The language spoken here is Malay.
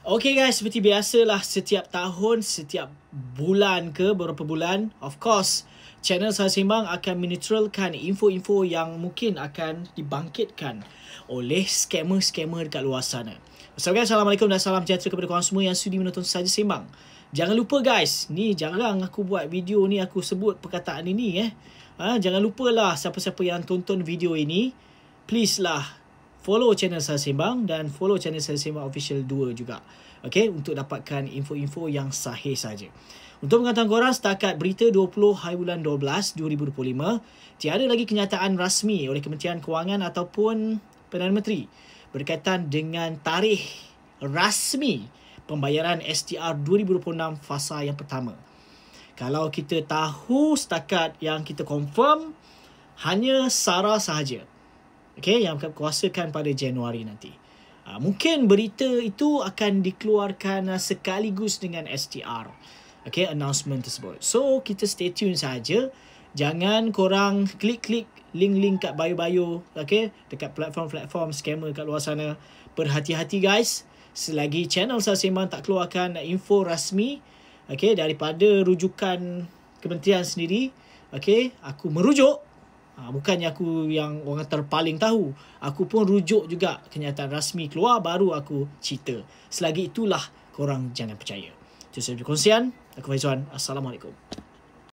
Okay guys, seperti biasalah setiap tahun, setiap bulan ke beberapa bulan, of course, channel Salah Sembang akan menetralkan info-info yang mungkin akan dibangkitkan oleh scammer-scammer dekat luar sana. So guys, Assalamualaikum dan salam sejahtera kepada korang semua yang sudi menonton Saja Sembang. Jangan lupa guys, ni jarang aku buat video ni aku sebut perkataan ini jangan lupalah siapa-siapa yang tonton video ini, please lah follow channel Salah Sembang dan follow channel Salah Sembang Official 2 juga. Okay, untuk dapatkan info-info yang sahih saja. Untuk pengetahuan korang, setakat berita 20 hari bulan 12 2025, tiada lagi kenyataan rasmi oleh Kementerian Kewangan ataupun Perdana Menteri berkaitan dengan tarikh rasmi pembayaran STR 2026 fasa yang pertama. Kalau kita tahu setakat yang kita confirm, hanya SARA sahaja. Okay, yang akan kuasakan pada Januari nanti. Mungkin berita itu akan dikeluarkan sekaligus dengan STR. Okay, announcement tersebut. So, kita stay tune saja. Jangan korang klik-klik link-link kat bio-bio, okay, dekat platform-platform scammer kat luar sana. Berhati-hati guys. Selagi channel Salah Sembang tak keluarkan info rasmi, okay, daripada rujukan kementerian sendiri, okay, aku merujuk. Bukannya aku yang orang terpaling tahu. Aku pun rujuk juga kenyataan rasmi keluar, baru aku cerita. Selagi itulah korang jangan percaya. Itu sahaja perkongsian. Aku Faizwan. Assalamualaikum.